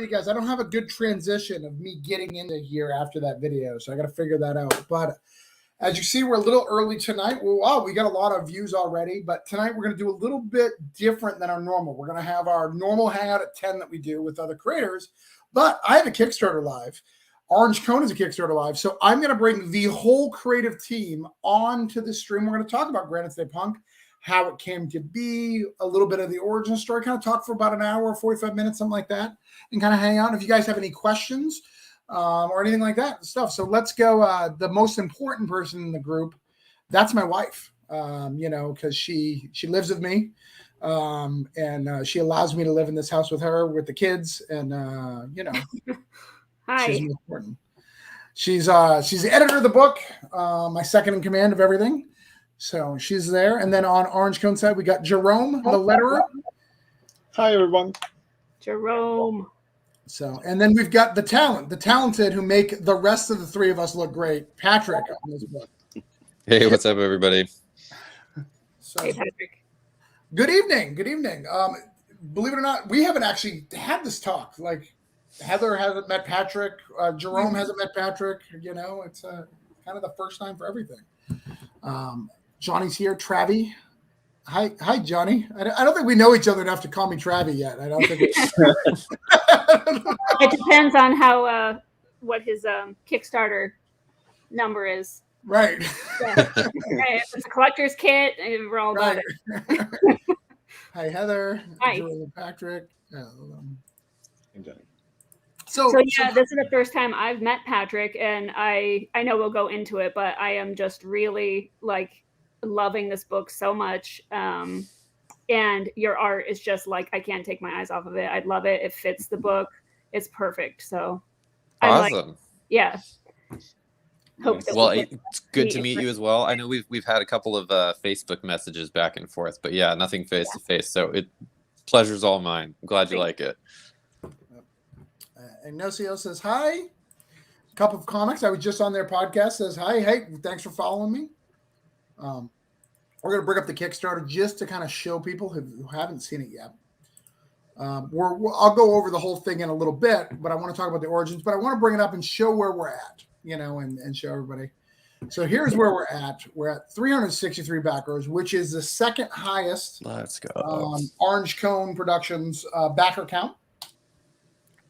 you guys. I don't have a good transition of me getting into here after that video, so I got to figure that out. But as you see, we're a little early tonight. Wow, we got a lot of views already, but tonight we're going to do a little bit different than our normal. We're going to have our normal hangout at 10 that we do with other creators, but I have a Kickstarter live. Orange Cone is a Kickstarter live, so I'm going to bring the whole creative team onto the stream. We're going to talk about Granite State Punk, how it came to be, a little bit of the origin story, kind of talk for about an hour, 45 minutes, something like that, and kind of hang out. If you guys have any questions or anything like that stuff. So let's go. The most important person in the group, that's my wife, because she lives with me, and she allows me to live in this house with her, with the kids, and, Hi. she's important. She's the editor of the book, my second in command of everything. So she's there. And then on Orange Cone side, we got Jerome, the letterer. Hi, everyone. Jerome. So, and then we've got the talented who make the rest of the three of us look great. Patrick on this book. Hey, what's up, everybody? So, Hey, Patrick. good evening. Good evening. Believe it or not, we haven't actually had this talk. Like, Heather hasn't met Patrick. Jerome hasn't met Patrick. It's kind of the first time for everything. Johnny's here. Travi. Hi, Johnny. I don't think we know each other enough to call me Travi yet. I don't think It depends on how what his Kickstarter number is. Right. Yeah. Right. If it's a collector's kit, we're all about it. Hi, Heather. Hi. Patrick. Hey, Johnny. So yeah, this is the first time I've met Patrick, and I know we'll go into it, but I am just really loving this book so much. And your art is just I can't take my eyes off of it. I love it. It fits the book. It's perfect. So Awesome. Yeah. Hope that Well, it's good to meet you as well. I know we've had a couple of Facebook messages back and forth, but yeah, nothing face to face. So pleasure's all mine. I'm glad you like it. Ignacio says hi. Cup of Comics. I was just on their podcast. Says hi. Hey, thanks for following me. We're going to bring up the Kickstarter just to kind of show people who haven't seen it yet. I'll go over the whole thing in a little bit, but I want to talk about the origins. But I want to bring it up and show where we're at, and show everybody. So here's where we're at. We're at 363 backers, which is the second highest. Let's go. Orange Cone Productions backer count.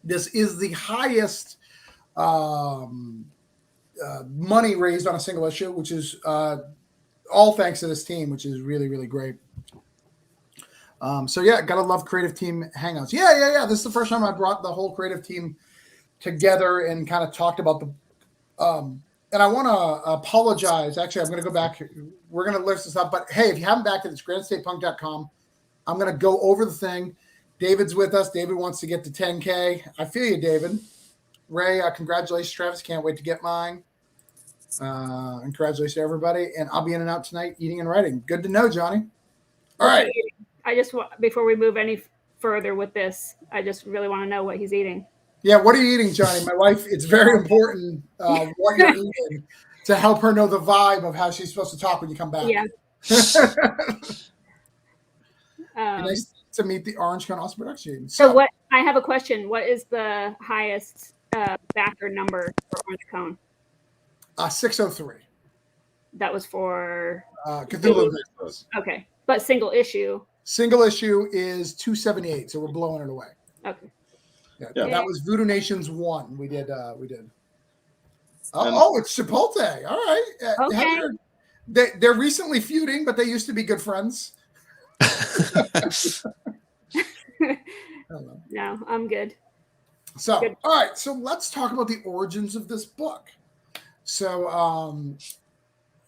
This is the highest money raised on a single issue, which is all thanks to this team, which is really, really great. So yeah, gotta love creative team hangouts. Yeah. This is the first time I brought the whole creative team together and kind of talked about the. And I want to apologize. Actually, I'm going to go back. We're going to list this up. But hey, if you haven't backed it, it's granitestatepunk.com. I'm going to go over the thing. David's with us. David wants to get to 10K. I feel you, David. Ray, congratulations, Travis. Can't wait to get mine. And congratulations to everybody. And I'll be in and out tonight, eating and writing. Good to know, Johnny. All right. I just before we move any further with this, I just really want to know what he's eating. Yeah, what are you eating, Johnny? My wife, it's very important what you're eating to help her know the vibe of how she's supposed to talk when you come back. Yeah. Nice to meet the Orange Cone Awesome Production. So I have a question. What is the highest backer number for Orange Cone? 603. That was for Cthulhu Adventures. Okay, but single issue. Single issue is 278, so we're blowing it away. Okay. Yeah. That was Voodoo Nations 1. We did. Oh, it's Chipotle. All right. Okay. They're recently feuding, but they used to be good friends. No, I'm good. So, all right. So let's talk about the origins of this book. So,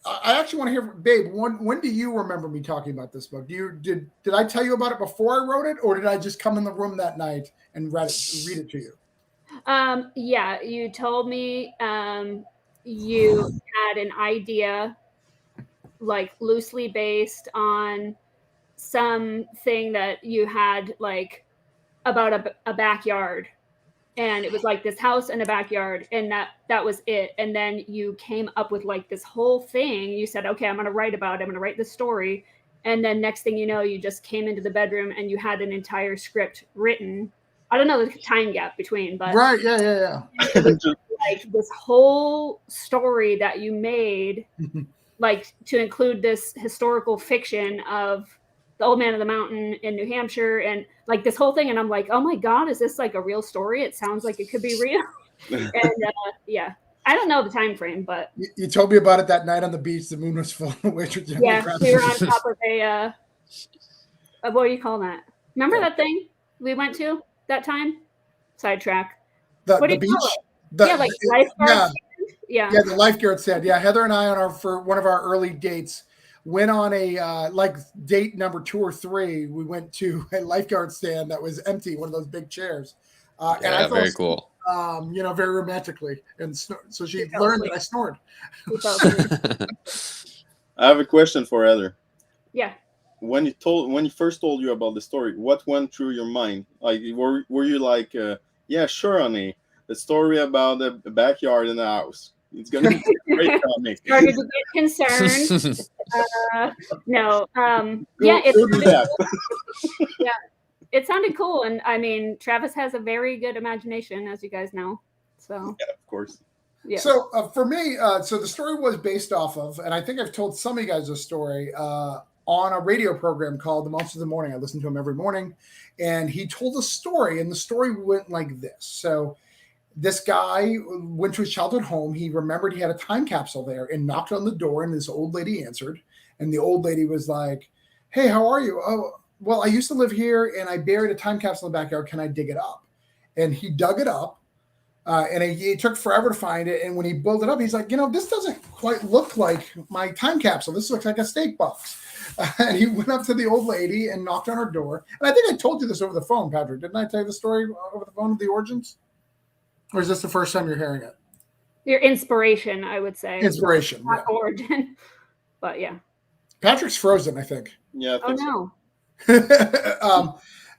I actually want to hear, babe. When do you remember me talking about this book? Did I tell you about it before I wrote it, or did I just come in the room that night and read it to you? Yeah, you told me you had an idea, loosely based on something that you had about a backyard. And it was this house and a backyard, and that was it. And then you came up with this whole thing. You said, okay, I'm going to write about it. I'm going to write the story. And then next thing you know, you just came into the bedroom and you had an entire script written. I don't know the time gap between, but Right. Yeah. like this whole story that you made, like to include this historical fiction of the old man of the mountain in New Hampshire and like this whole thing. And I'm like, oh my God, is this like a real story? It sounds like it could be real. And yeah, I don't know the time frame, but You told me about it that night on the beach. The moon was full. yeah, we were on top of a what do you call that? Remember that thing we went to that time? Sidetrack. What do the you call beach. it? Yeah, like lifeguard. Yeah. Yeah, the lifeguard said. Yeah, Heather and I for one of our early dates went on a like date number 2 or 3. We went to a lifeguard stand that was empty, one of those big chairs. And I very cool. Very romantically, and so she learned that I snored. I have a question for Heather. Yeah. When you first told you about the story, what went through your mind? Like, were you like, yeah, sure, honey, the story about the backyard and the house, it's gonna be a great comic. Started to get concerned. No. Yeah, yeah, it sounded cool, and I mean, Travis has a very good imagination, as you guys know. So yeah, of course. Yeah. So for me, so the story was based off of, and I think I've told some of you guys this story on a radio program called The Monsters of the Morning. I listen to him every morning, and he told a story, and the story went like this. So this guy went to his childhood home. He remembered he had a time capsule there and knocked on the door, and this old lady answered. And the old lady was like, "Hey, how are you?" "Oh, well, I used to live here, and I buried a time capsule in the backyard. Can I dig it up?" And he dug it up. And it took forever to find it. And when he built it up, he's like, this doesn't quite look like my time capsule. This looks like a steak box. And he went up to the old lady and knocked on her door. And I think I told you this over the phone, Patrick. Didn't I tell you the story over the phone of the origins? Or is this the first time you're hearing it? Your inspiration, I would say. Inspiration. Not origin. But yeah. Patrick's frozen, I think. Yeah. Oh, no.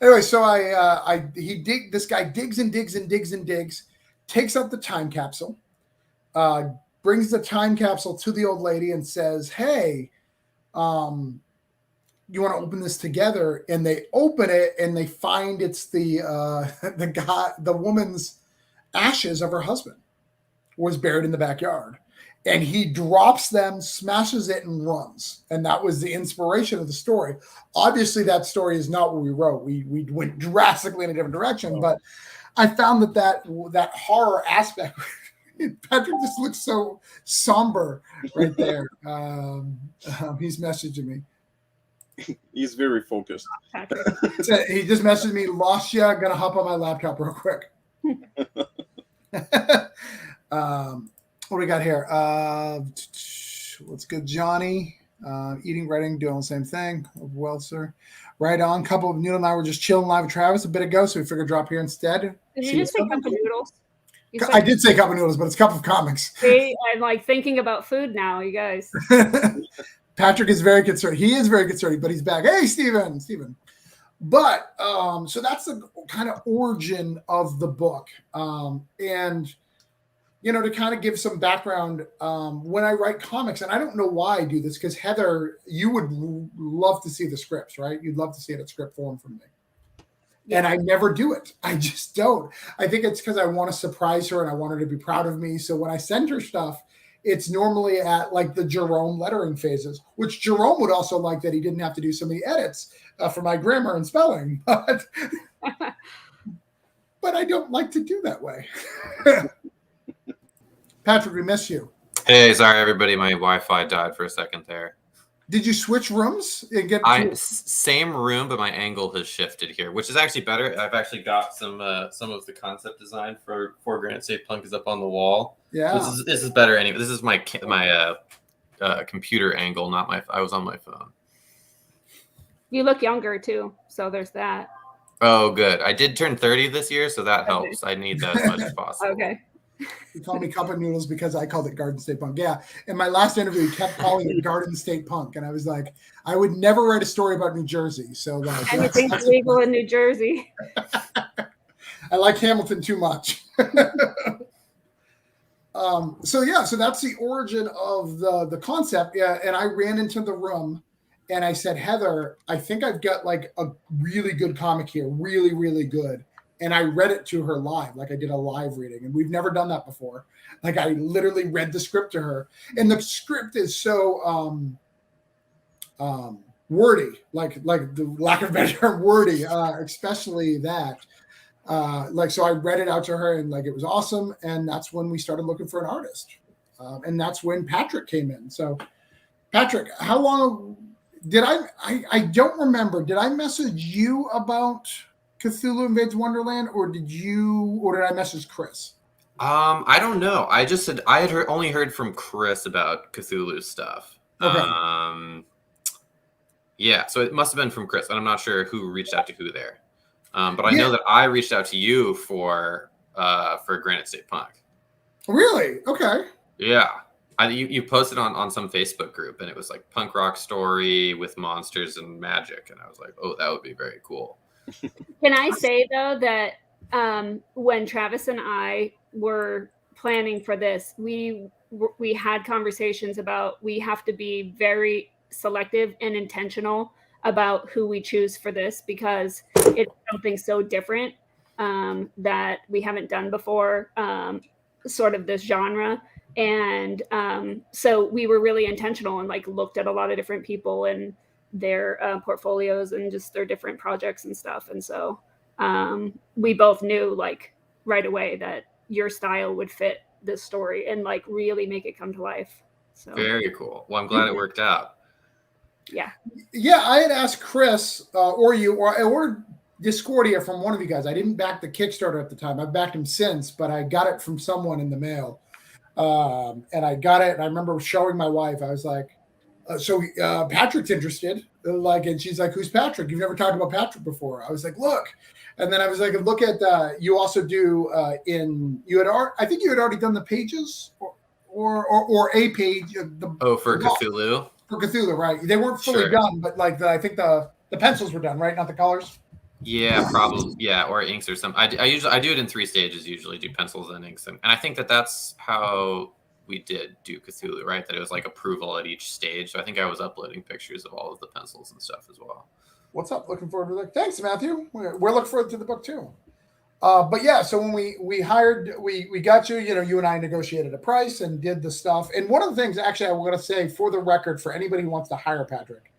Anyway, so this guy digs and digs and digs and digs, takes out the time capsule, brings the time capsule to the old lady and says, "Hey, you want to open this together?" And they open it and they find it's the woman's ashes of her husband was buried in the backyard. And he drops them, smashes it, and runs. And that was the inspiration of the story. Obviously, that story is not what we wrote. We went drastically in a different direction, but I found that horror aspect. Patrick just looks so somber right there. He's messaging me. He's very focused. He just messaged me, "Lost ya, gonna hop on my laptop real quick." What do we got here? What's good, Johnny? Eating, writing, doing the same thing. Well, sir. Right on. Couple of Noodle and I were just chilling live with Travis a bit ago, so we figured drop here instead. Did you just say cup of noodles? I did say cup of noodles, but it's cup of comics. See, I'm like thinking about food now, you guys. Patrick is very concerned. He is very concerned, but he's back. Hey, Steven. But so that's the kind of origin of the book. And to kind of give some background, when I write comics, and I don't know why I do this, because Heather, you would love to see the scripts, right? You'd love to see it in script form from me. Yeah. And I never do it. I just don't. I think it's because I want to surprise her and I want her to be proud of me. So when I send her stuff, it's normally at like the Jerome lettering phases, which Jerome would also like that he didn't have to do so many edits for my grammar and spelling. But I don't like to do that way. Patrick, we miss you. Hey, sorry everybody, my Wi-Fi died for a second there. Did you switch rooms and get same room, but my angle has shifted here, which is actually better. I've actually got some of the concept design for Granite State Punk is up on the wall. Yeah, so this is better anyway. This is my computer angle, not my. I was on my phone. You look younger too, so there's that. Oh, good. I did turn 30 this year, so that helps. I need that as much as possible. Okay. He called me Cup of Noodles because I called it Garden State Punk. Yeah. In my last interview, he kept calling it Garden State Punk. And I was like, I would never write a story about New Jersey. So like, anything's legal in New Jersey. I like Hamilton too much. So that's the origin of the concept. Yeah. And I ran into the room and I said, Heather, I think I've got like a really good comic here. Really, really good. and I read it to her live, like I did a live reading, and we've never done that before. Like I literally read the script to her, and the script is so wordy, like the lack of better term, wordy, especially that. Like so, I read it out to her, and like it was awesome, and that's when we started looking for an artist, and that's when Patrick came in. So, Patrick, how long did I don't remember. Did I message you about Cthulhu Invades Wonderland, or did I message Chris? I don't know. I had only heard from Chris about Cthulhu stuff. Okay. Yeah, so it must have been from Chris, and I'm not sure who reached out to who there. But I know that I reached out to you for Granite State Punk. Really? Okay. Yeah. You posted on some Facebook group, and it was like punk rock story with monsters and magic, and I was like, oh, that would be very cool. Can I say though that when Travis and I were planning for this, we had conversations about we have to be very selective and intentional about who we choose for this because it's something so different that we haven't done before, sort of this genre. And so we were really intentional and like looked at a lot of different people and their portfolios and just their different projects and stuff. And so we both knew like right away that your style would fit this story and like really make it come to life. So very cool. Well, I'm glad it worked out. Yeah. Yeah, I had asked Chris or you or Discordia from one of you guys. I didn't back the Kickstarter at the time. I've backed him since, but I got it from someone in the mail. And I got it, and I remember showing my wife. I was like, so Patrick's interested. Like, and she's like, who's Patrick? You've never talked about Patrick before. I was like, look. And then I was like, look at you also do I think you had already done the pages or a page. For Cthulhu? For Cthulhu, right. They weren't fully done, but like I think the pencils were done, right? Not the colors? Yeah, probably. Yeah, or inks or something. I do it in 3 stages usually, do pencils and inks. And I think that's how we did do Cthulhu, right? That it was like approval at each stage. So I think I was uploading pictures of all of the pencils and stuff as well. What's up? Looking forward to that. Thanks, Matthew. We're looking forward to the book too. But yeah, so when we hired, we got you, you and I negotiated a price and did the stuff. And one of the things actually I want to say for the record, for anybody who wants to hire Patrick,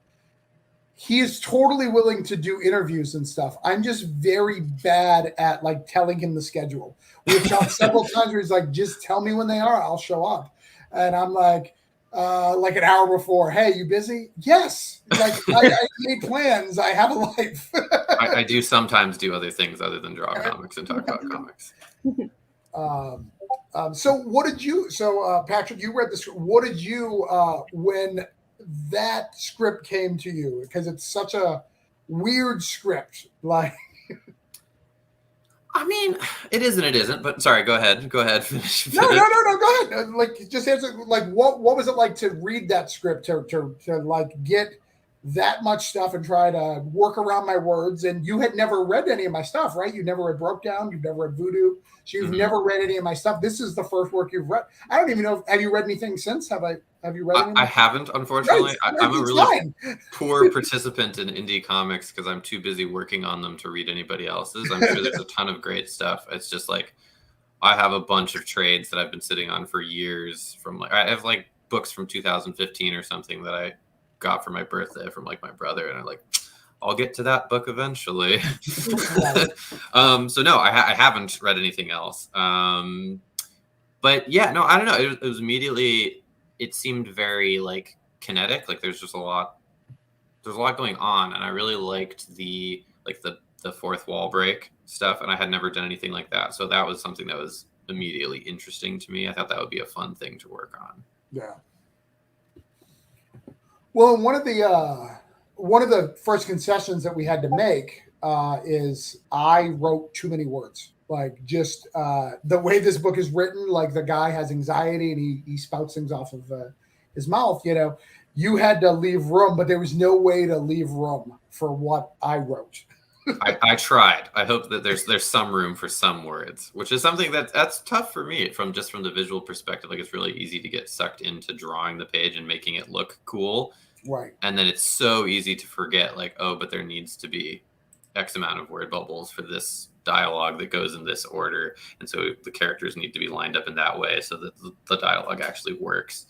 he is totally willing to do interviews and stuff. I'm just very bad at like telling him the schedule. We've talked several times where he's like, just tell me when they are, I'll show up. And I'm like an hour before, hey, you busy? Yes. Like I made plans. I have a life. I do sometimes do other things other than draw comics and talk about comics. So what did you, Patrick, you read the script. What did you, when that script came to you? Because it's such a weird script. Like, I mean, it is and it isn't, but sorry, go ahead. Finish. No, go ahead. Like, just answer, like, what was it like to read that script, to like get that much stuff and try to work around my words? And you had never read any of my stuff, right? You never read Broke Down. You've never read Voodoo. So you've never read any of my stuff. This is the first work you've read. I don't even know. Have you read anything since? Have you read anything? I haven't, unfortunately. Right, I'm a really poor participant in indie comics because I'm too busy working on them to read anybody else's. I'm sure there's a ton of great stuff. It's just like I have a bunch of trades that I've been sitting on for years. I have like books from 2015 or something that I got for my birthday from like my brother, and I'm like, I'll get to that book eventually. So no, I haven't read anything else. But yeah, no, I don't know. It was immediately, it seemed very like kinetic. Like there's a lot going on, and I really liked the fourth wall break stuff, and I had never done anything like that. So that was something that was immediately interesting to me. I thought that would be a fun thing to work on. Yeah. Well, one of the first concessions that we had to make is I wrote too many words. Like just the way this book is written, like the guy has anxiety and he spouts things off of his mouth. You had to leave room, but there was no way to leave room for what I wrote. I tried. I hope that there's some room for some words, which is something that's tough for me from the visual perspective. Like it's really easy to get sucked into drawing the page and making it look cool. Right. And then it's so easy to forget like, oh, but there needs to be X amount of word bubbles for this dialogue that goes in this order, and so the characters need to be lined up in that way so that the dialogue actually works.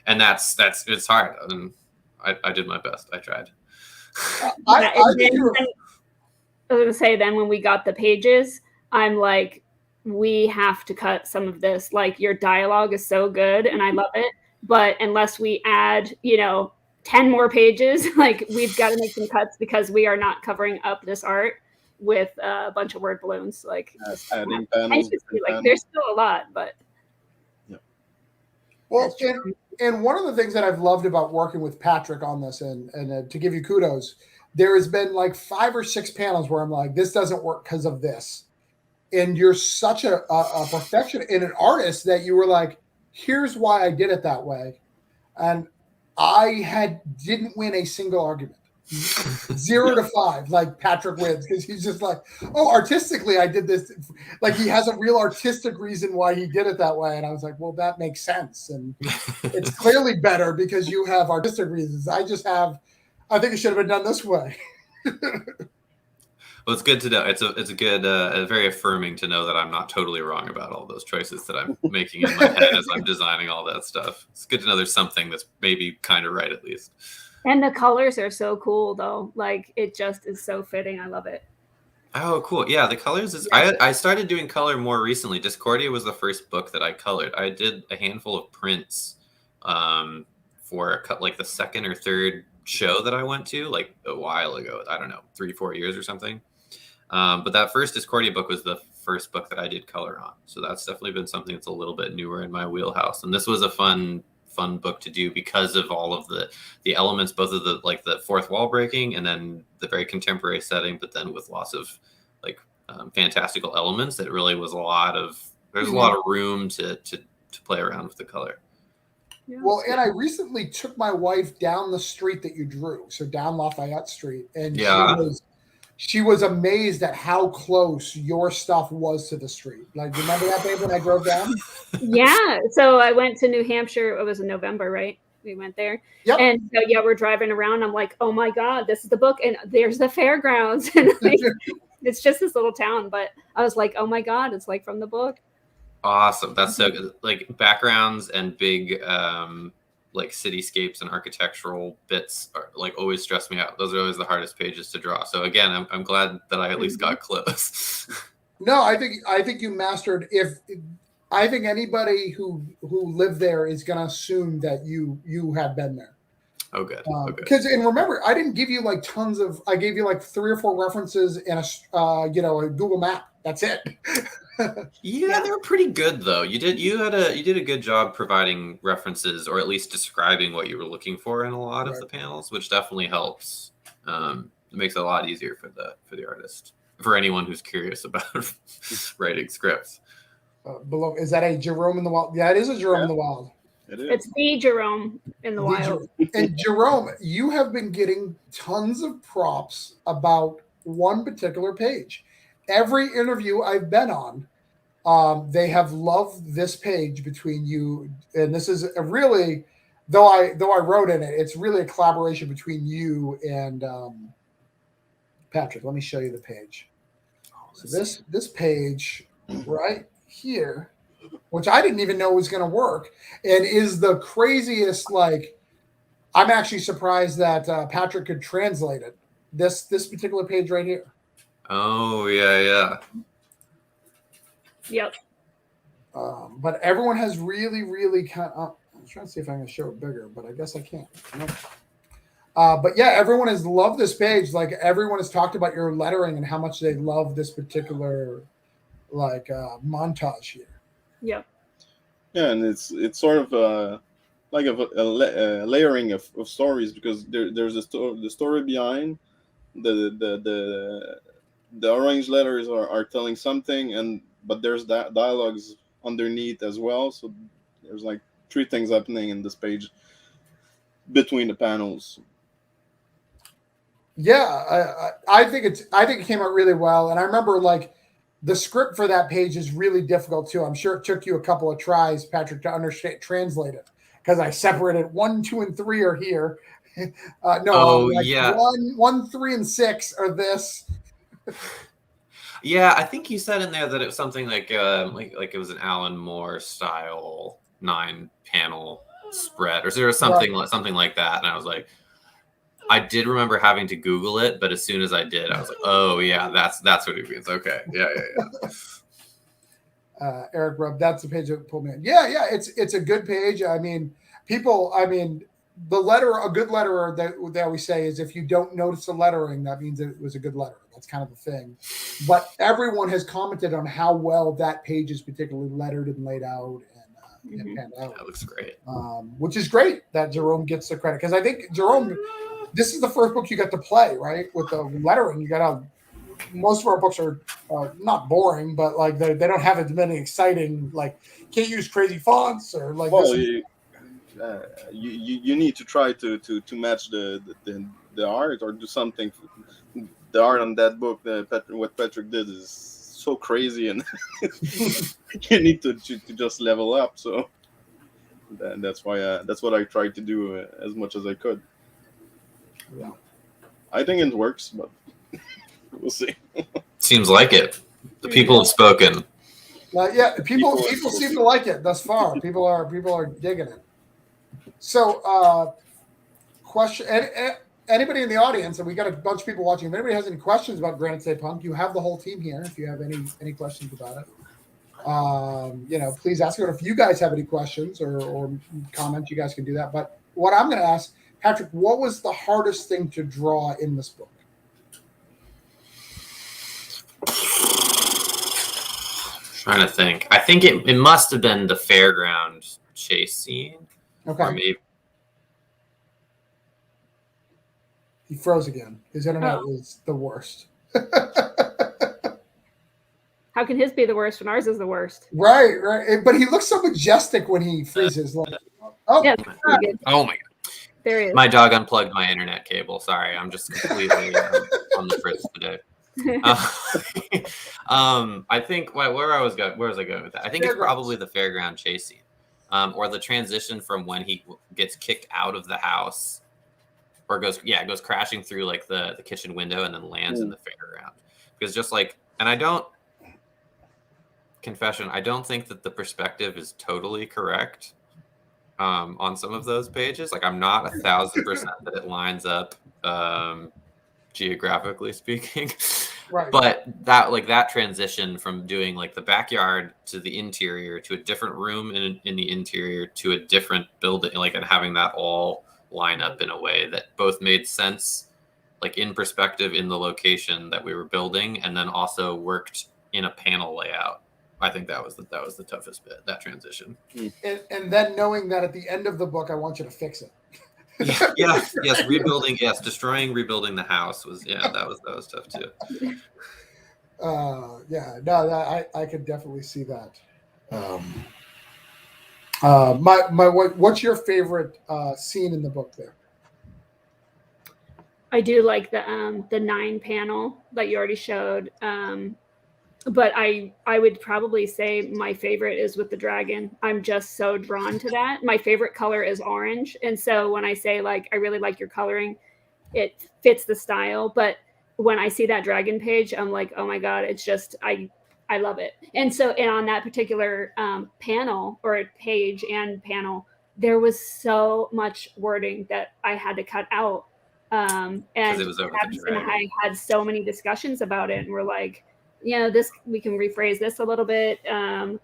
And that's it's hard, and I did my best. I tried. I think I was gonna say, then when we got the pages, I'm like, we have to cut some of this. Like, your dialogue is so good and I love it, but unless we add, 10 more pages, like, we've got to make some cuts because we are not covering up this art with a bunch of word balloons. Like, adding panels. there's still a lot, but well, and one of the things that I've loved about working with Patrick on this, and to give you kudos, there has been like 5 or 6 panels where I'm like, this doesn't work because of this. And you're such a perfectionist and an artist that you were like, here's why I did it that way. And I didn't win a single argument. 0 to 5, like Patrick wins, because he's just like, oh, artistically I did this. Like, he has a real artistic reason why he did it that way. And I was like, well, that makes sense. And it's clearly better because you have artistic reasons. I think it should have been done this way. Well, it's good to know. It's a good, very affirming to know that I'm not totally wrong about all those choices that I'm making in my head as I'm designing all that stuff. It's good to know there's something that's maybe kind of right, at least. And the colors are so cool, though. Like, it just is so fitting. I love it. Oh, cool. Yeah, the colors is. I started doing color more recently. Discordia was the first book that I colored. I did a handful of prints for like the second or third show that I went to, like a while ago. I don't know, 3-4 years or something. But that first Discordia book was the first book that I did color on. So that's definitely been something that's a little bit newer in my wheelhouse. And this was a fun book to do because of all of the elements, both of the fourth wall breaking and then the very contemporary setting, but then with lots of like fantastical elements. That really was a lot of room to play around with the color. Yeah. Well, and I recently took my wife down the street that you drew, so down Lafayette Street, and she was amazed at how close your stuff was to the street. Like, remember that day when I drove down? Yeah. So I went to New Hampshire. It was in November, right? We went there. Yep. And so, we're driving around. I'm like, oh my God, this is the book. And there's the fairgrounds. And like, it's just this little town. But I was like, oh my God, it's like from the book. Awesome. That's so good. Like, backgrounds and big like cityscapes and architectural bits are like always stress me out. Those are always the hardest pages to draw. So again, I'm glad that I at least got close. No, I think you mastered. I think anybody who lived there is going to assume that you had been there. Oh, good. Because and remember, I didn't give you like tons of. I gave you like 3 or 4 references and a Google map. That's it. Yeah, they were pretty good though. You did a good job providing references, or at least describing what you were looking for in a lot of the panels, which definitely helps. It makes it a lot easier for the artist, for anyone who's curious about writing scripts. Below, is that a Jerome in the Wild? Yeah, it is a Jerome in the Wild. It is. It's the Jerome in the Wild. And Jerome, you have been getting tons of props about one particular page. Every interview I've been on, they have loved this page between you, and this is a really, though I wrote in it, it's really a collaboration between you and Patrick. Let me show you the page. So this page right here, which I didn't even know was going to work, and is the craziest. Like, I'm actually surprised that Patrick could translate it. This particular page right here. Oh yeah. Yep. But everyone has really kind of. I'm trying to see if I can show it bigger, but I guess I can't. Nope. But yeah, everyone has loved this page. Like, everyone has talked about your lettering and how much they love this particular montage here. Yep. Yeah, and it's sort of like a layering of stories, because there's the story behind the orange letters are telling something, but there's that dialogues underneath as well. So there's like 3 things happening in this page between the panels. Yeah, I think it came out really well, and I remember like the script for that page is really difficult too. I'm sure it took you a couple of tries, Patrick, to translate it, because I separated 1, 2, and 3 are here. 1, 3, and 6 are this. Yeah, I think you said in there that it was something like it was an Alan Moore style 9-panel spread, or there was something like that, and I was like, I did remember having to Google it, but as soon as I did, I was like, oh yeah, that's what it means. Okay, yeah. Eric Rubb, that's the page that pulled me in. Yeah, it's a good page. I mean, people. I mean, a good letterer that they always say is if you don't notice the lettering, that means it was a good letterer. That's kind of the thing. But everyone has commented on how well that page is particularly lettered and laid out and panned out. That looks great. Which is great that Jerome gets the credit, because I think Jerome, this is the first book you got to play, right? With the lettering, you got to. Most of our books are not boring, but like they don't have as many exciting, like can't use crazy fonts or like. Well, you need to try to match the art or do something. The art on that book, what Patrick did is so crazy, and you need to just level up. So that's why that's what I tried to do as much as I could. Yeah. I think it works, but we'll see. Seems like it. The people have spoken. Yeah, people seem to like it thus far. People are digging it. So, question. Anybody in the audience, and we got a bunch of people watching. If anybody has any questions about Granite State Punk, you have the whole team here. If you have any questions about it, please ask it. If you guys have any questions or comments, you guys can do that. But what I'm going to ask, Patrick, what was the hardest thing to draw in this book? Trying to think. I think it must have been the fairground chase scene. Okay. Or maybe he froze again. His internet is the worst. How can his be the worst when ours is the worst? Right. But he looks so majestic when he freezes. Yeah, oh my god. There is. My dog unplugged my internet cable. Sorry, I'm just completely on the fritz today. I think where was I going with that? I think it's probably the fairground chase scene, or the transition from when he gets kicked out of the house, or goes crashing through like the kitchen window and then lands in the fairground. Because just like, and I don't think that the perspective is totally correct on some of those pages. Like I'm not 1,000% that it lines up geographically speaking. Right. But that transition from doing like the backyard to the interior to a different room in the interior to a different building, like, and having that all line up in a way that both made sense, like in perspective in the location that we were building, and then also worked in a panel layout. I think that was the toughest bit, that transition. And then knowing that at the end of the book, I want you to fix it. Yes, destroying, rebuilding the house was that was tough too. I could definitely see that. What's your favorite scene in the book there? I do like the 9-panel that you already showed. But I would probably say my favorite is with the dragon. I'm just so drawn to that. My favorite color is orange. And so when I say like, I really like your coloring, it fits the style. But when I see that dragon page, I'm like, oh my God, it's just, I love it. And on that particular panel or page and panel, there was so much wording that I had to cut out. And it was over the dragon. I had so many discussions about it, and we're like, this, we can rephrase this a little bit.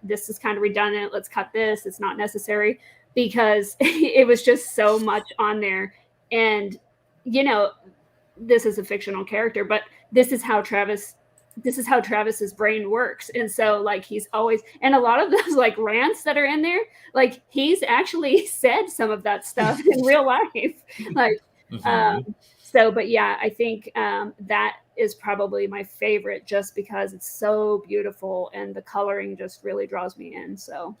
This is kind of redundant. Let's cut this. It's not necessary, because it was just so much on there. And, this is a fictional character, but this is how Travis's brain works. And so like, he's always, and a lot of those like rants that are in there, like he's actually said some of that stuff in real life. Like, but yeah, I think that is probably my favorite, just because it's so beautiful and the coloring just really draws me in. So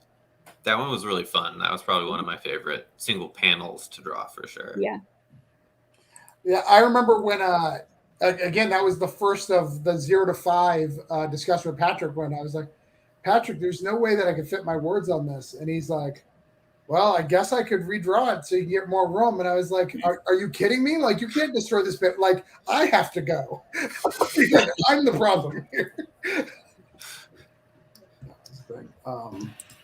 that one was really fun. That was probably one of my favorite single panels to draw for sure. Yeah, I remember when again, that was the first of the 0 to 5 discussion with Patrick, when I was like, Patrick, there's no way that I could fit my words on this. And he's like, well, I guess I could redraw it so you get more room. And I was like, are you kidding me? Like, you can't destroy this bit. Like, I have to go. I'm the problem here.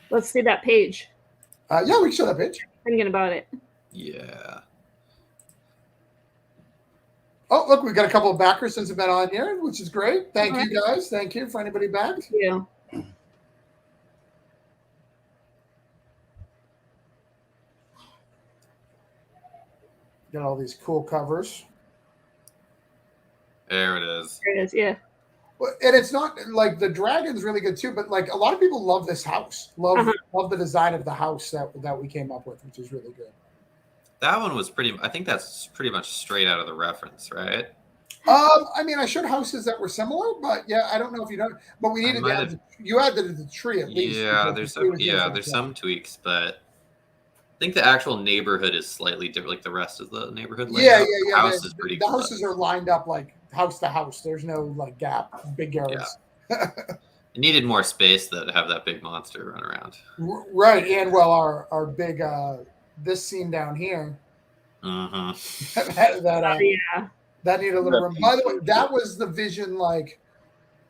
Let's see that page. Yeah, we can show that page. Thinking about it. Yeah. Oh, look, we've got a couple of backers since we've been on here, which is great. Thank you, guys. Thank you for anybody back. Yeah. Got all these cool covers. There it is. There it is. Yeah. And it's not like the dragon's really good too, but like a lot of people love this house, love the design of the house that we came up with, which is really good. That one was pretty. I think that's pretty much straight out of the reference, right? I mean, I showed houses that were similar, but yeah, I don't know if you don't. But we needed to add you added the tree at least. Yeah, there's some tweaks, but I think the actual neighborhood is slightly different, like the rest of the neighborhood layout. Yeah. The house is pretty. The houses are lined up like house to house. There's no like gap, big yards. Yeah. It needed more space to have that big monster run around. Right, and well, our big this scene down here. Uh-huh. That needed a little room. By the way, that was the vision. Like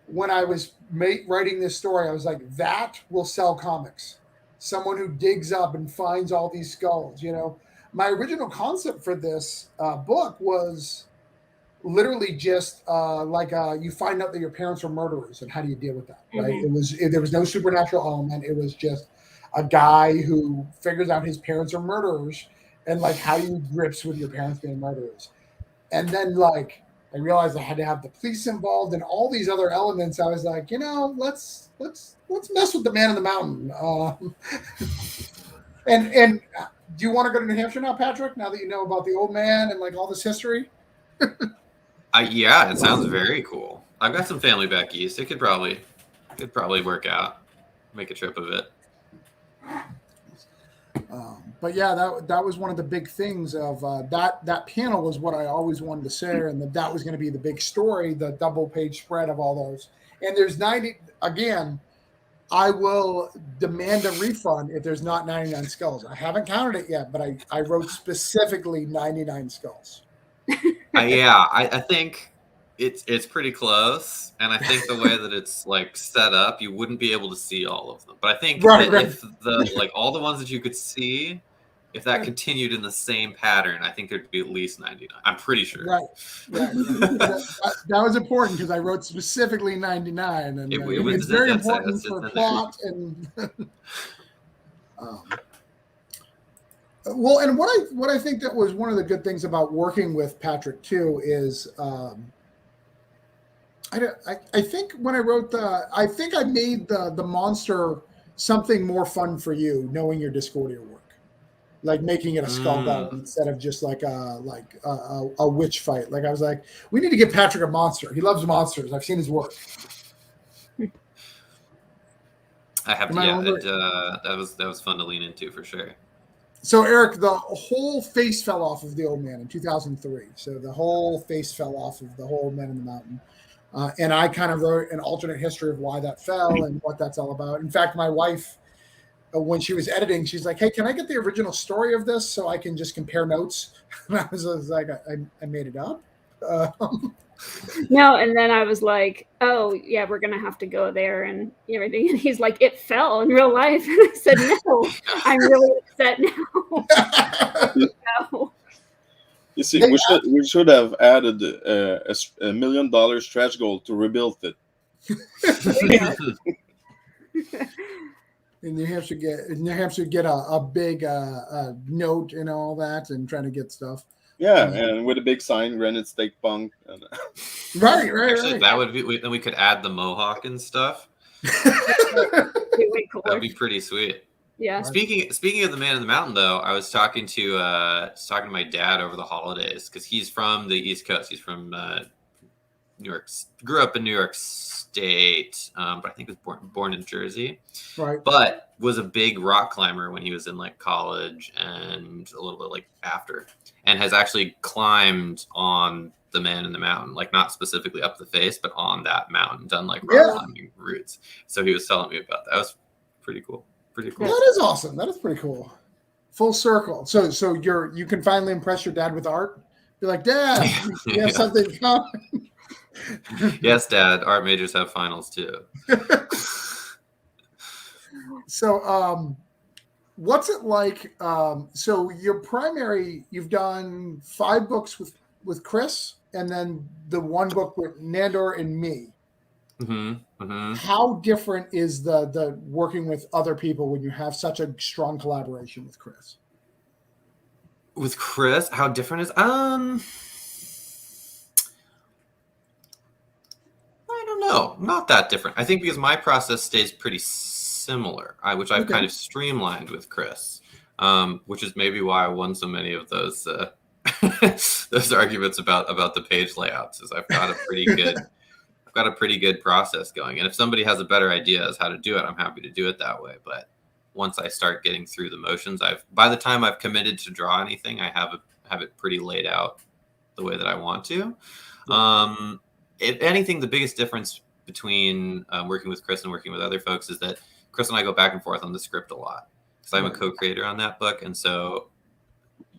when I was writing this story, I was like, that will sell comics. Someone who digs up and finds all these skulls. You know, my original concept for this book was literally just you find out that your parents were murderers, and how do you deal with that? Right? There was no supernatural element. It was just a guy who figures out his parents are murderers, and like how you grips with your parents being murderers. And then, like, I realized I had to have the police involved and all these other elements. I was like, you know, let's mess with the man in the mountain. And do you want to go to New Hampshire now, Patrick? Now that you know about the old man and like all this history? Yeah, it sounds very cool. I've got some family back east. It could probably work out. Make a trip of it. But yeah, that was one of the big things of that panel was what I always wanted to say, and that was going to be the big story, the double page spread of all those. And there's 90 again. I will demand a refund if there's not 99 skulls. I haven't counted it yet, but I wrote specifically 99 skulls. I think it's pretty close, and I think the way that it's like set up, you wouldn't be able to see all of them. But I think if the like all the ones that you could see, if that continued in the same pattern, I think there'd be at least 99. I'm pretty sure. Right. That was important because I wrote specifically 99, and it's very important for plot and. Well, and what I think that was one of the good things about working with Patrick too is. I think when I wrote I think I made the monster something more fun for you, knowing your Discordia work, like making it a skull golem instead of just like a witch fight. Like I was like, we need to give Patrick a monster. He loves monsters. I've seen his work. I have to. That was fun to lean into for sure. So Eric, the whole face fell off of the old man in 2003. So the whole face fell off of the whole man in the mountain. And I kind of wrote an alternate history of why that fell and what that's all about. In fact, my wife, when she was editing, she's like, hey, can I get the original story of this so I can just compare notes? And I was like, I made it up. No, and then I was like, oh, yeah, we're going to have to go there and everything. And he's like, it fell in real life. And I said, no, I'm really upset now. No. You see, we should have added a $1 million stretch goal to rebuild it. In New Hampshire, get a big note and all that, and trying to get stuff. Yeah, and with a big sign, Granite Steak Punk. And right. Actually, that would be. Then we could add the mohawk and stuff. That'd be pretty sweet. Yeah. Speaking of the man in the mountain, though, I was talking to my dad over the holidays because he's from the East Coast. He's from New York. Grew up in New York State, but I think was born in Jersey. Right. But was a big rock climber when he was in like college and a little bit like after, and has actually climbed on the man in the mountain, like not specifically up the face, but on that mountain, done like rock climbing routes. So he was telling me about that. That was pretty cool. Pretty cool. That is awesome. That is pretty cool. Full circle. So you can finally impress your dad with art. Be like, Dad, you have something coming. Yes, Dad. Art majors have finals too. So, what's it like? So your primary, you've done 5 books with Chris, and then the 1 book with Nandor and me. How different is the working with other people when you have such a strong collaboration with Chris? With Chris, how different is I don't know, not that different. I think because my process stays pretty similar, which I've kind of streamlined with Chris, which is maybe why I won so many of those those arguments about the page layouts. Is I've got a pretty good process going, and if somebody has a better idea as how to do it, I'm happy to do it that way. But once I start getting through the motions, by the time I've committed to draw anything, I have it pretty laid out the way that I want to. If anything, the biggest difference between working with Chris and working with other folks is that Chris and I go back and forth on the script a lot, because I'm a co-creator on that book. And so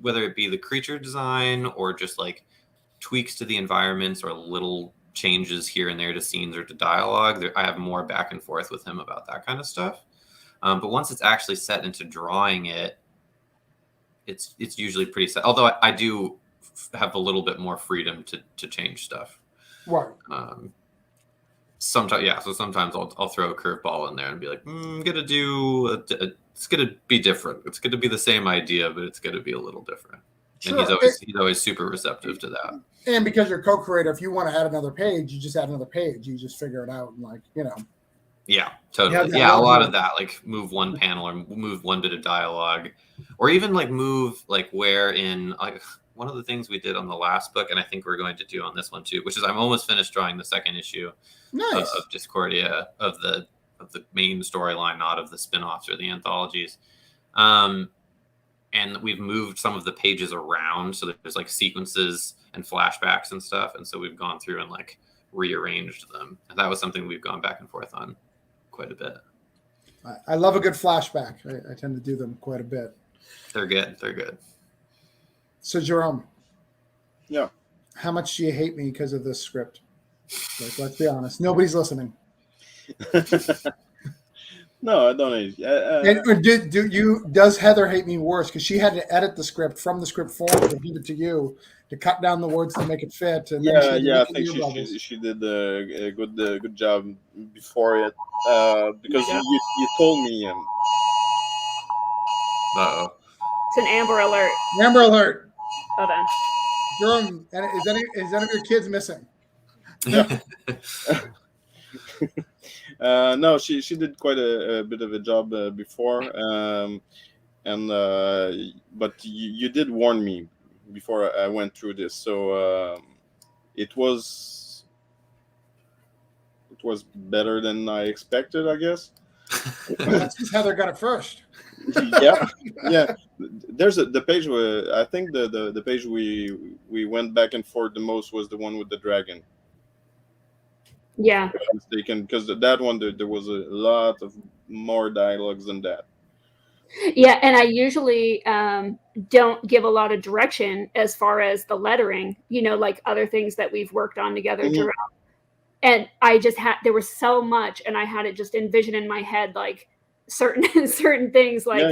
whether it be the creature design or just like tweaks to the environments or little changes here and there to scenes or to dialogue, I have more back and forth with him about that kind of stuff. But once it's actually set into drawing it, it's usually pretty set. Although I do have a little bit more freedom to change stuff. Right. Sometimes, yeah. So sometimes I'll throw a curveball in there and be like, I'm gonna do it's gonna be different. It's gonna be the same idea, but it's gonna be a little different. Sure. And he's always super receptive to that. And because you're co-creator, if you want to add another page, you just add another page. You just figure it out, and Yeah, totally. Yeah, a lot of that, like move one panel or move one bit of dialogue, or even like move like where in like one of the things we did on the last book, and I think we're going to do on this one too, which is I'm almost finished drawing the 2nd issue of Discordia, of the main storyline, not of the spin-offs or the anthologies. And we've moved some of the pages around so that there's like sequences and flashbacks and stuff, and so we've gone through and like rearranged them, and that was something we've gone back and forth on quite a bit. I love a good flashback. I tend to do them quite a bit. They're good. So Jerome, yeah, how much do you hate me because of this script? Like, let's be honest, nobody's listening. No, I don't hate you. Does Heather hate me worse because she had to edit the script from the script form to give it to you to cut down the words to make it fit? And I think she did a good job before it because you told me. Uh-oh. It's an Amber Alert. Amber Alert. Hold on. Jerome, is any of your kids missing? No, she did quite a bit of a job before, but you did warn me before I went through this, so it was better than I expected, I guess. That's because Heather got it first. yeah. There's the page where I think the page we went back and forth the most was the one with the dragon. Yeah. If I'm mistaken, because that one there was a lot of more dialogues than that. Yeah, and I usually don't give a lot of direction as far as the lettering, like other things that we've worked on together. Mm-hmm. And I just there was so much, and I had it just envision in my head like certain things, like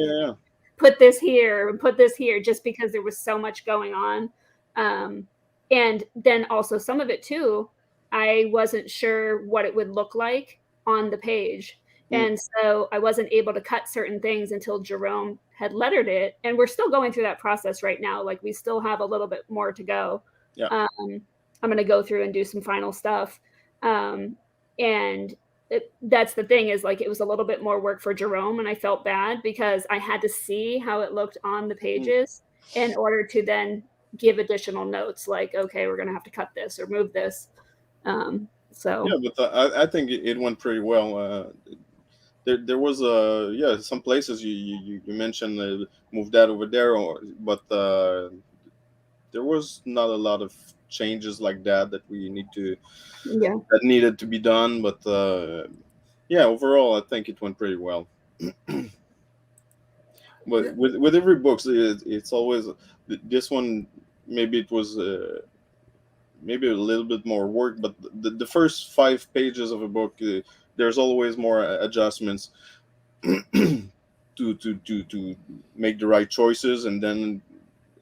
put this here and put this here, just because there was so much going on. And then also some of it too, I wasn't sure what it would look like on the page. And so I wasn't able to cut certain things until Jerome had lettered it. And we're still going through that process right now. Like, we still have a little bit more to go. Yeah. I'm going to go through and do some final stuff. And that's the thing, is like, it was a little bit more work for Jerome, and I felt bad because I had to see how it looked on the pages in order to then give additional notes. Like, okay, we're going to have to cut this or move this. But I think it went pretty well. There was some places you mentioned move that over there, but there was not a lot of changes like that we that needed to be done. But overall I think it went pretty well. But with every book, it's always this one. Maybe it was maybe a little bit more work, but the first 5 pages of a book, there's always more adjustments to make the right choices, and then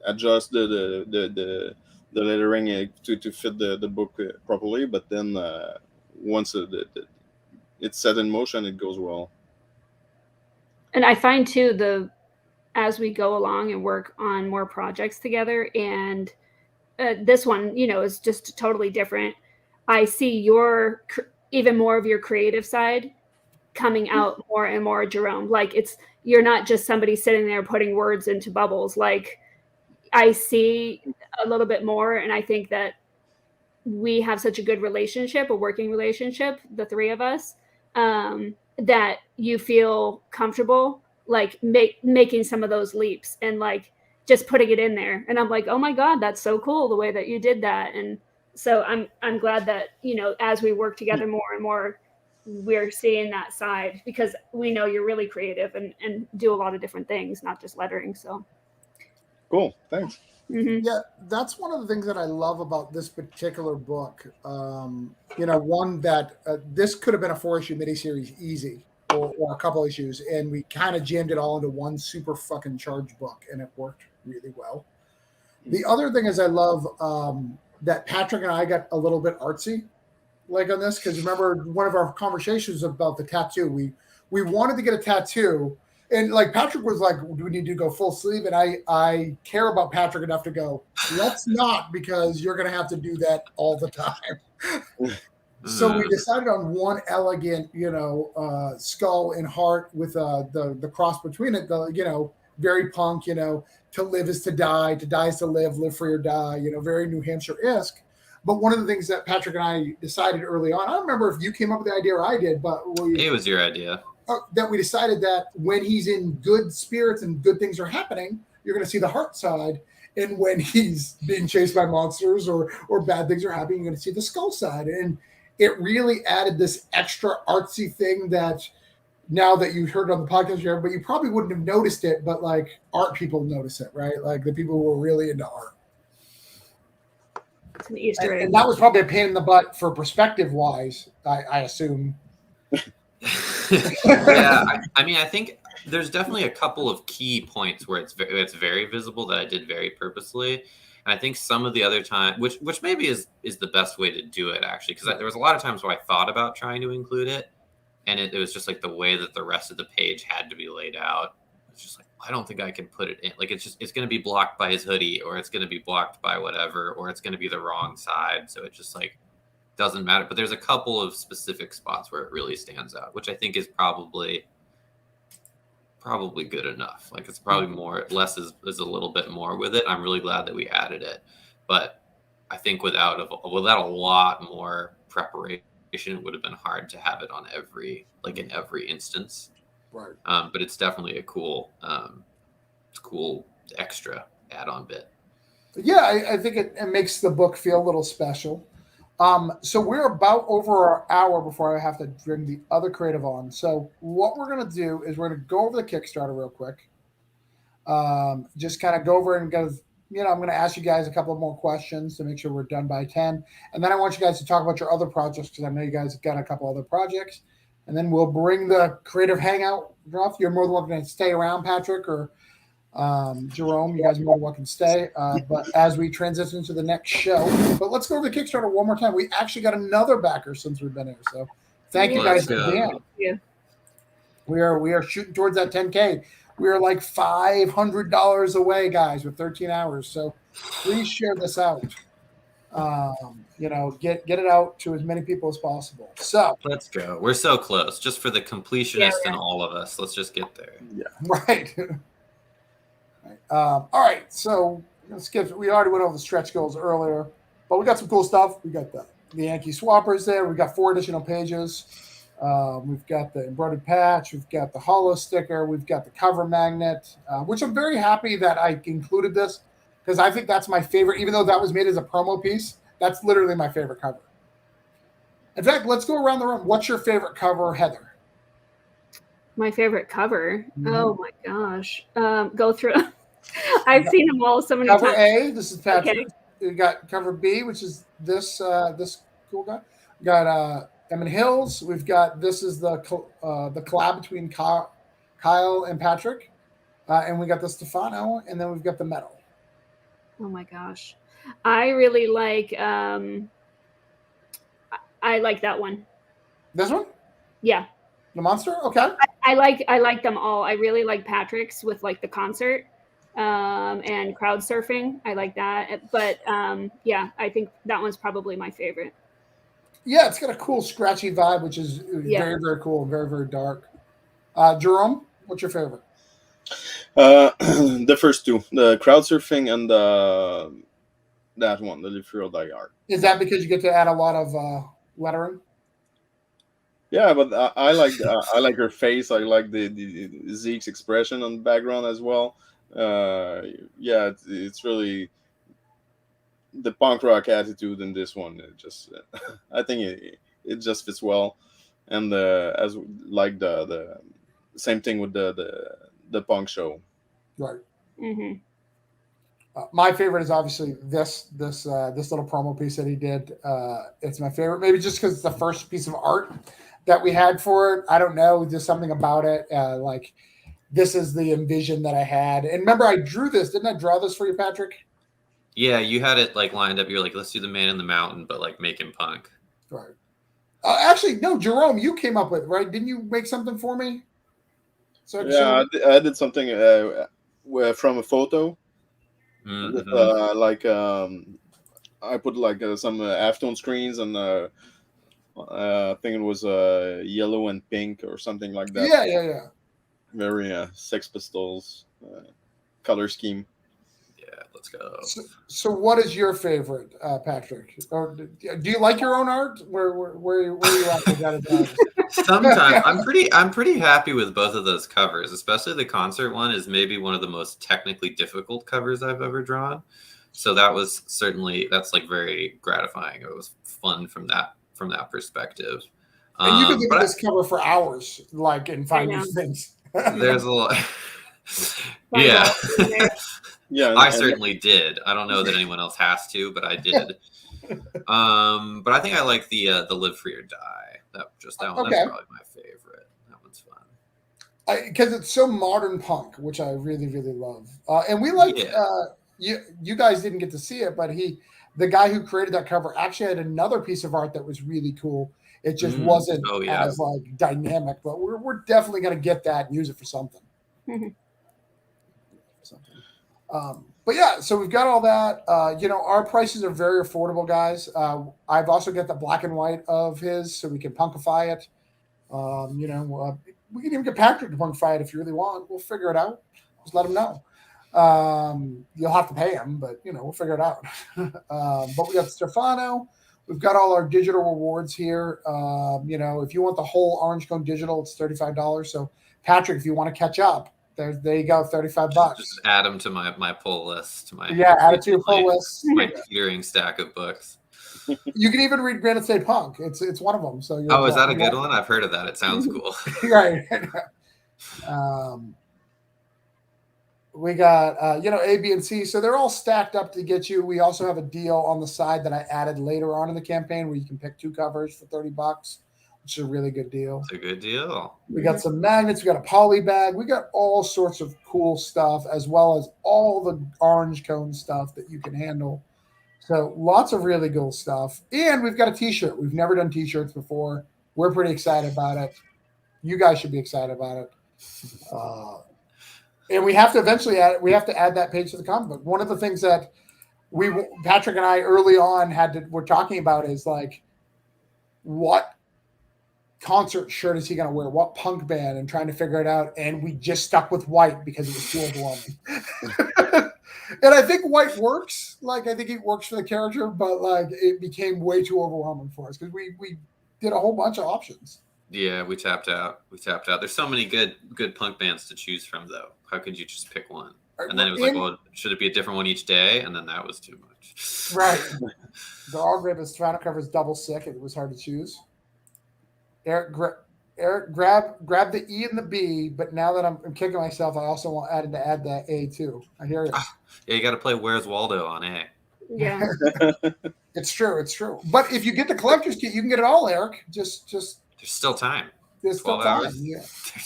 adjust the lettering to fit the book properly. But then once it's set in motion, it goes well. And I find too, as we go along and work on more projects together, and this one, is just totally different. I see even more of your creative side coming out more and more, Jerome. Like you're not just somebody sitting there putting words into bubbles. Like I see a little bit more, and I think that we have such a good relationship, a working relationship, the three of us, that you feel comfortable like making some of those leaps and like just putting it in there. And I'm like, oh my God, that's so cool the way that you did that. And so I'm glad that, as we work together more and more, we're seeing that side, because we know you're really creative and do a lot of different things, not just lettering. So cool. Thanks. Mm-hmm. Yeah, that's one of the things that I love about this particular book. One that this could have been a 4-issue miniseries easy, or a couple issues, and we kind of jammed it all into one super fucking charged book, and it worked really well. The other thing is I love that Patrick and I got a little bit artsy like on this, because remember one of our conversations about the tattoo, we wanted to get a tattoo. And like Patrick was like, do we need to go full sleeve? And I care about Patrick enough to go, let's not, because you're going to have to do that all the time. So we decided on one elegant, skull and heart with the cross between it, very punk, to live is to die is to live free or die, very New Hampshire-esque. But one of the things that Patrick and I decided early on, I don't remember if you came up with the idea or I did, but it was your idea. That we decided that when he's in good spirits and good things are happening, you're going to see the heart side. And when he's being chased by monsters or bad things are happening, you're going to see the skull side. And it really added this extra artsy thing that now that you've heard on the podcast, but you probably wouldn't have noticed it, but like art people notice it, right? Like the people who are really into art. It's an Easter egg. And that was probably a pain in the butt for perspective wise, I assume. Yeah, I mean, I think there's definitely a couple of key points where it's very visible that I did very purposely, and I think some of the other time, which maybe is the best way to do it actually, because there was a lot of times where I thought about trying to include it, and it was just like the way that the rest of the page had to be laid out. It's just like, I don't think I can put it in. Like it's going to be blocked by his hoodie, or it's going to be blocked by whatever, or it's going to be the wrong side. So it just like doesn't matter. But there's a couple of specific spots where it really stands out, which I think is probably good enough. Like it's probably less is a little bit more with it. I'm really glad that we added it, but I think without a lot more preparation, it would have been hard to have it on in every instance. Right. But it's definitely a cool extra add-on bit. Yeah, I think it makes the book feel a little special. So we're about over our hour before I have to bring the other creative on. So what we're going to do is we're going to go over the Kickstarter real quick. Just kind of go over and go, I'm going to ask you guys a couple of more questions to make sure we're done by 10. And then I want you guys to talk about your other projects, because I know you guys have got a couple other projects. And then we'll bring the creative hangout off. You're more than welcome to stay around, Patrick, or Jerome. You guys are more than welcome to stay. But as we transition to the next show, but let's go over the Kickstarter one more time. We actually got another backer since we've been here. So thank you guys again. Yeah. We are shooting towards that 10K. We are like $500 away, guys, with 13 hours. So please share this out. Get it out to as many people as possible. So let's go. We're so close. Just for the completionist in all of us, let's just get there. Yeah. Right. All right. So we already went over the stretch goals earlier, but we got some cool stuff. We got the Yankee swappers there. We got 4 additional pages. We've got the embroidered patch. We've got the hollow sticker. We've got the cover magnet, which I'm very happy that I included this, because I think that's my favorite. Even though that was made as a promo piece, that's literally my favorite cover. In fact, let's go around the room. What's your favorite cover, Heather? My favorite cover? Mm-hmm. Oh my gosh. Go through. I've seen them all so many times. Cover A, this is Patrick. Okay. We got cover B, which is this cool guy. We got Emmett Hills. We've got this is the collab between Kyle and Patrick, and we got the Stefano, and then we've got the metal. Oh my gosh, I really like. I like that one. This one, Yeah, the monster. Okay. I like them all. I really like Patrick's with like the concert and crowd surfing. I like that. But yeah, I think that one's probably my favorite. Yeah, it's got a cool scratchy vibe, which is Yeah. very, very cool and very, very dark. Jerome, what's your favorite? The first two, the crowd surfing and that one, the Liefriel Die Art. Is that because you get to add a lot of lettering? Yeah, but I like her face. I like the Zeke's expression on the background as well. Yeah, it's really the punk rock attitude in this one. It just I think it just fits well, and as like the same thing with the punk show. Right. Mm-hmm. My favorite is obviously this little promo piece that he did. It's my favorite, maybe just because it's the first piece of art that we had for it. I don't know, just something about it. Like this is the envision that I had. And remember, I drew this. Didn't I draw this for you, Patrick? Yeah, you had it like lined up. You're like, let's do the Man in the Mountain, but like make him punk. Right. Actually, no, Jerome, you came up with it, right? Didn't you make something for me? So Yeah, I did something from a photo. Mm-hmm. With, like I put like some Aftone screens and I think it was yellow and pink or something like that. Yeah. Very Sex Pistols color scheme. Yeah, let's go. So what is your favorite, Patrick? Or do you like your own art? Where are you at with that? Sometimes I'm pretty happy with both of those covers, especially the concert one is maybe one of the most technically difficult covers I've ever drawn. So that's like very gratifying. It was fun from that perspective. And you can look at this cover for hours, like, and find new things. There's a lot. Yeah. Yeah, I certainly did. I don't know that anyone else has to, but I did. But I think I like the Live Free or Die. That one. Okay. That's probably my favorite. That one's fun. Because it's so modern punk, which I really, really love. And we like you guys didn't get to see it, but the guy who created that cover actually had another piece of art that was really cool. It just wasn't as like dynamic, but we're definitely going to get that and use it for something. But yeah, so we've got all that. Our prices are very affordable, guys. I've also got the black and white of his, so we can punkify it. We can even get Patrick to punkify it if you really want. We'll figure it out. Just let him know. You'll have to pay him, but we'll figure it out. But we got Stefano. We've got all our digital rewards here. If you want the whole Orange Cone digital, it's $35. So Patrick, if you want to catch up, there you go, $35. Just add them to my pull list. Add it to your pull list. My teetering stack of books. You can even read Granite State Punk. It's one of them. So is that a good one? I've heard of that. It sounds cool. Right. We got A, B, and C. So they're all stacked up to get you. We also have a deal on the side that I added later on in the campaign where you can pick 2 covers for $30. Which is a really good deal. It's a good deal. We got some magnets. We got a poly bag. We got all sorts of cool stuff, as well as all the Orange Cone stuff that you can handle. So lots of really cool stuff. And we've got a T-shirt. We've never done T-shirts before. We're pretty excited about it. You guys should be excited about it. And we have to eventually add that page to the comic book. One of the things that Patrick and I early on were talking about is like, what concert shirt is he going to wear? What punk band? And trying to figure it out. And we just stuck with white because it was too overwhelming. And I think white works. Like, I think it works for the character, but like it became way too overwhelming for us because we did a whole bunch of options. Yeah, we tapped out. There's so many good punk bands to choose from, though. How could you just pick one? And then it was like, well, should it be a different one each day? And then that was too much. Right. The All Great Stefano cover is double sick. It was hard to choose. Eric, grab the E and the B, but now that I'm kicking myself, I also want to add the A too. I hear you. Yeah, you got to play Where's Waldo on A. Yeah. It's true. It's true. But if you get the collector's kit, you can get it all, Eric. Just There's still time. there's still 12 time. hours. Yeah.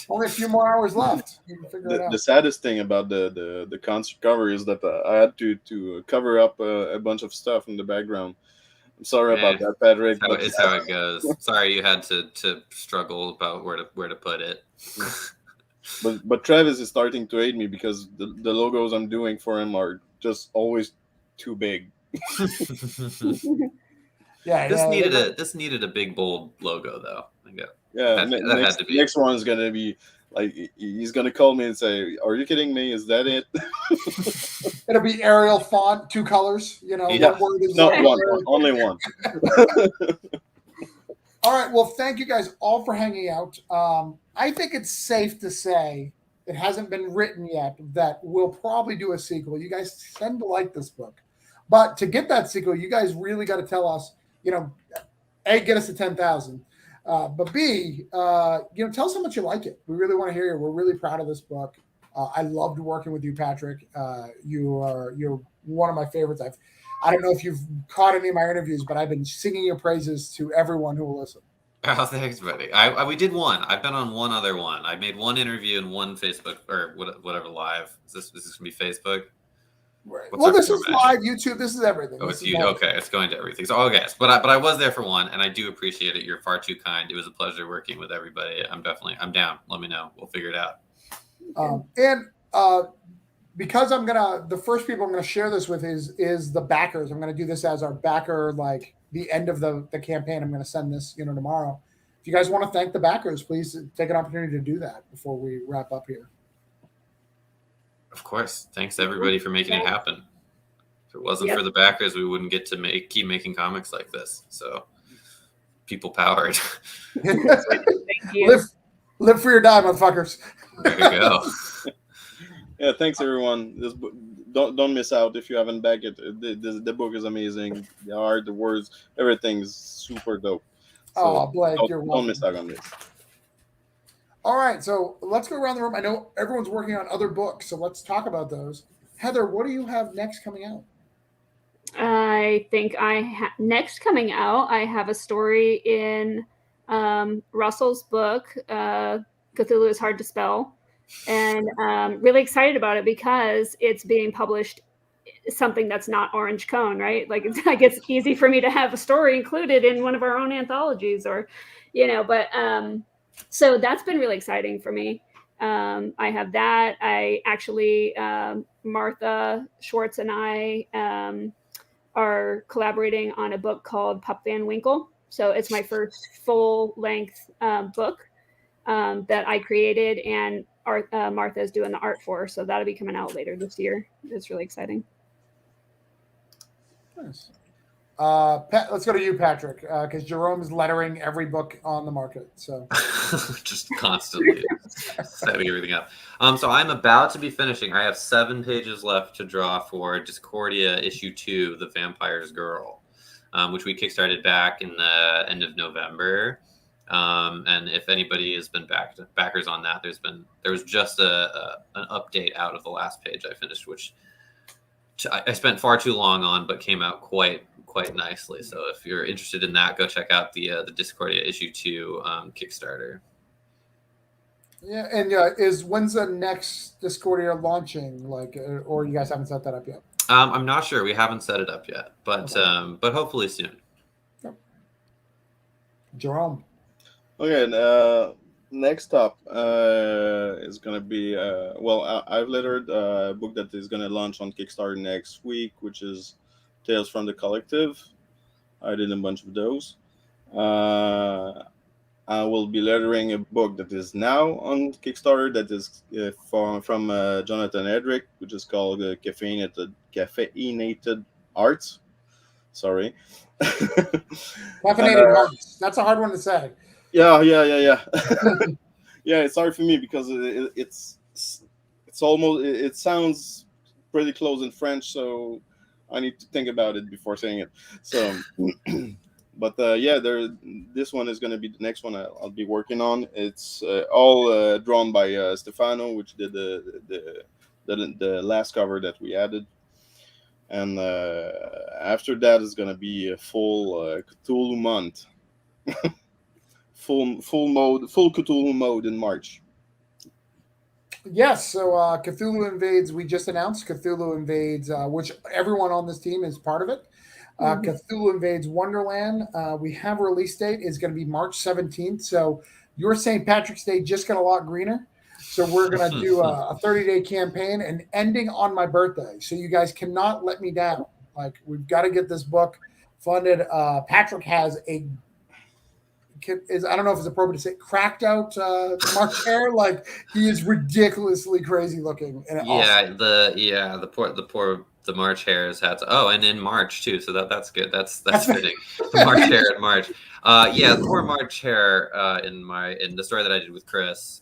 Only a few more hours left. You can figure it out. The saddest thing about the concert cover is that I had to cover up a bunch of stuff in the background. I'm sorry about that, Patrick. It's how it goes. Sorry you had to struggle about where to put it. But Travis is starting to hate me because the logos I'm doing for him are just always too big. Yeah. This needed a big bold logo though. Yeah, that had to be. Next one is gonna be like he's gonna call me and say, "Are you kidding me? Is that it?" It'll be Arial font, 2 colors. You know, Yeah. one word is No, one, only one. All right. Well, thank you guys all for hanging out. I think it's safe to say it hasn't been written yet that we'll probably do a sequel. You guys tend to like this book, but to get that sequel, you guys really got to tell us. You know, A, get us to 10,000. But B, tell us how much you like it. We really want to hear you. We're really proud of this book. I loved working with you, Patrick. You're one of my favorites. I don't know if you've caught any of my interviews, but I've been singing your praises to everyone who will listen. Oh, thanks, buddy. We did one. I've been on one other one. I made one interview and one Facebook or whatever live. Is this gonna be Facebook? Right. Well, this is live YouTube. This is everything. Oh, it's you. Okay, it's going to everything. So, okay, but I was there for one, and I do appreciate it. You're far too kind. It was a pleasure working with everybody. I'm down. Let me know. We'll figure it out. Because the first people I'm gonna share this with is the backers. I'm gonna do this as our backer, like the end of the campaign. I'm gonna send this, tomorrow. If you guys want to thank the backers, please take an opportunity to do that before we wrap up here. Of course. Thanks everybody for making it happen. If it wasn't for the backers, we wouldn't get to keep making comics like this. So people powered. Thank you. Live for your dime, motherfuckers. There you go. Yeah, thanks everyone. Don't miss out if you haven't backed it. The book is amazing. The art, the words, everything's super dope. So Blake, you're welcome. Don't miss out on this. All right, so let's go around the room. I know everyone's working on other books, so let's talk about those. Heather, what do you have next coming out? I think next coming out, I have a story in Russell's book, Cthulhu is Hard to Spell, and really excited about it because it's being published something that's not Orange Cone, right? Like it's easy for me to have a story included in one of our own anthologies, or but so that's been really exciting for me. I have that. I actually Martha Schwartz and I are collaborating on a book called Pup Van Winkle. So it's my first full-length book that I created, and Martha is doing the art for. So that'll be coming out later this year. It's really exciting. Nice. Let's go to you, Patrick, because Jerome's lettering every book on the market. So just constantly setting everything up. So I'm about to be finishing. I have 7 pages left to draw for Discordia issue 2, The Vampire's Girl, which we kickstarted back in the end of November. And if anybody has been backers on that, there was just an update out of the last page I finished, which I spent far too long on, but came out quite nicely. So if you're interested in that, go check out the Discordia issue 2 Kickstarter. Yeah, and when's the next Discordia launching? Like, or you guys haven't set that up yet? I'm not sure. We haven't set it up yet, but okay. But hopefully soon. Yep. Jerome. Okay. Next up is going to be, I've lettered a book that is going to launch on Kickstarter next week, which is Tales from the Collective. I did a bunch of those. I will be lettering a book that is now on Kickstarter that is from Jonathan Edrick, which is called Caffeinated Arts. Sorry. Caffeinated Arts. That's a hard one to say. Yeah. Yeah, it's hard for me because it's almost, it sounds pretty close in French, so I need to think about it before saying it. So, but this one is going to be the next one I'll be working on. It's all drawn by Stefano, which did the last cover that we added. and after that is gonna be a full Cthulhu month. full Cthulhu mode in March. Yes, so Cthulhu Invades, we just announced Cthulhu Invades, which everyone on this team is part of it. Cthulhu Invades Wonderland, we have a release date, is going to be March 17th. So your St. Patrick's Day just got a lot greener. So we're going to do a 30-day campaign and ending on my birthday. So you guys cannot let me down. Like, we've got to get this book funded. Patrick has I don't know if it's appropriate to say cracked out March hair. Like, he is ridiculously crazy looking. And awesome. The March hairs had to, and in March too, so that's good. That's fitting. The March hair in March. The poor March hair in the story that I did with Chris.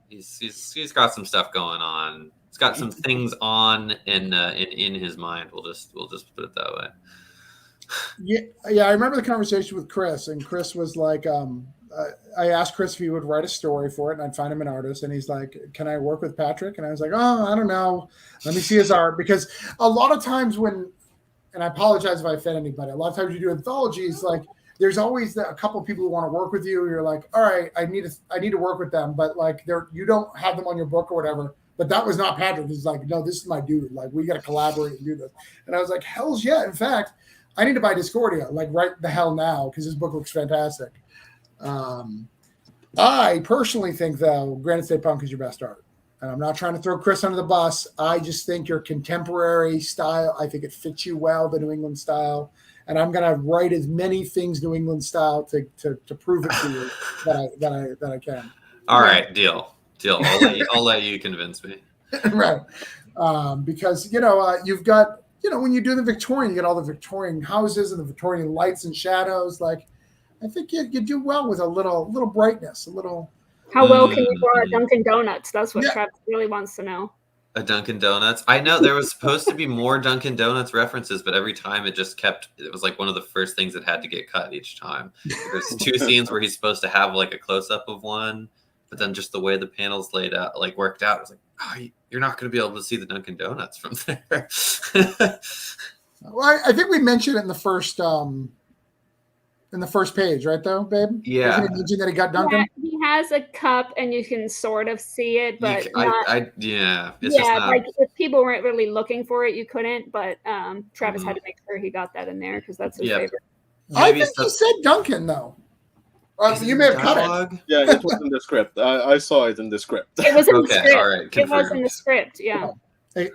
He's got some stuff going on. He's got some things on in his mind. We'll just put it that way. Yeah, I remember the conversation with Chris, and Chris was like, I asked Chris if he would write a story for it, and I'd find him an artist, and he's like, can I work with Patrick? And I was like, oh, I don't know. Let me see his art. Because a lot of times and I apologize if I offend anybody, a lot of times you do anthologies, like, there's always a couple of people who want to work with you. You're like, all right, I need to work with them, but like, you don't have them on your book or whatever. But that was not Patrick. He's like, no, this is my dude. Like, we got to collaborate and do this. And I was like, hell's yeah. In fact, I need to buy Discordia, like, right the hell now, because this book looks fantastic. I personally think, though, Granite State Punk is your best art. And I'm not trying to throw Chris under the bus. I just think your contemporary style, I think it fits you well, the New England style. And I'm going to write as many things New England style to prove it to you that I can. All right, deal. I'll let you convince me. Right. Because, you've got, when you do the Victorian, you get all the Victorian houses and the Victorian lights and shadows. Like, I think you do well with a little brightness, a little. How well can you draw a Dunkin' Donuts? That's what Travis really wants to know. A Dunkin' Donuts. I know there was supposed to be more Dunkin' Donuts references, but every time it was like one of the first things that had to get cut each time. There's two scenes where he's supposed to have like a close up of one, but then just the way the panels laid out, like worked out, it was like, oh, you're not going to be able to see the Dunkin' Donuts from there. Well, I think we mentioned it in the first page, right, though, babe? Yeah. Wasn't he mentioning that he got Dunkin'? Yeah, he has a cup, and you can sort of see it, but it's just not... like if people weren't really looking for it, you couldn't. But Travis had to make sure he got that in there because that's his favorite. I think he said Dunkin', though. You may have cut it. Yeah, it was in the script. I saw it in the script. It was in the script. All right, it was in the script. Yeah. Hey,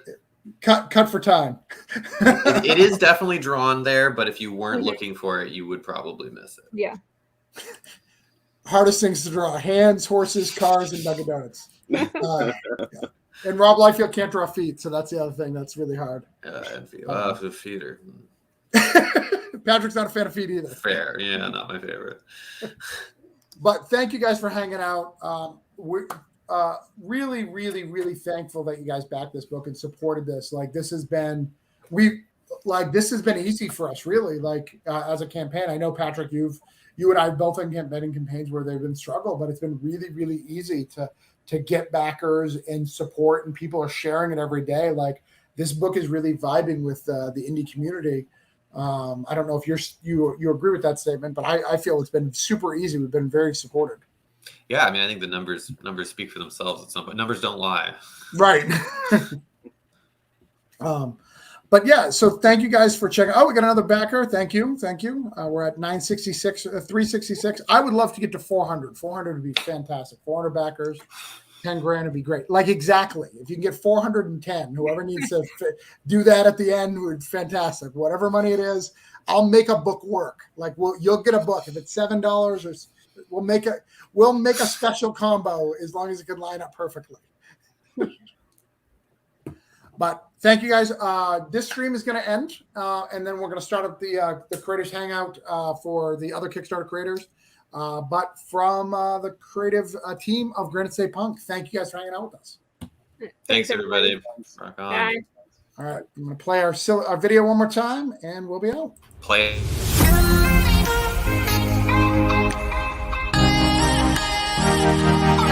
cut for time. It is definitely drawn there, but if you weren't looking for it, you would probably miss it. Yeah. Hardest things to draw: hands, horses, cars, and Dunkin' Donuts. And Rob Liefeld can't draw feet, so that's the other thing that's really hard. And feet are... Patrick's not a fan of feet either. Fair, yeah, not my favorite. But thank you guys for hanging out. We're really, really, really thankful that you guys backed this book and supported this. Like, this has been easy for us, really. Like, as a campaign, I know, Patrick, you and I both in betting campaigns where they've been struggle, but it's been really, really easy to get backers and support, and people are sharing it every day. Like, this book is really vibing with the indie community. I don't know if you agree with that statement, but I feel it's been super easy. We've been very supported. Yeah, I mean, I think the numbers speak for themselves at some point. Numbers don't lie. Right. But yeah, so thank you guys for checking. Oh, we got another backer. Thank you. We're at 966, 366. I would love to get to 400. 400 would be fantastic. 400 backers. 10 grand would be great. Like, exactly. If you can get 410, whoever needs to do that at the end would fantastic. Whatever money it is, I'll make a book work. Like, you'll get a book. If it's $7 or we'll make a special combo as long as it can line up perfectly. But thank you guys. This stream is going to end, and then we're going to start up the creators hangout for the other Kickstarter creators. But from the creative team of Granite State Punk, thank you guys for hanging out with us. Thanks everybody. Rock on. Bye. All right, I'm going to play our video one more time, and we'll be out. Play. Thank you.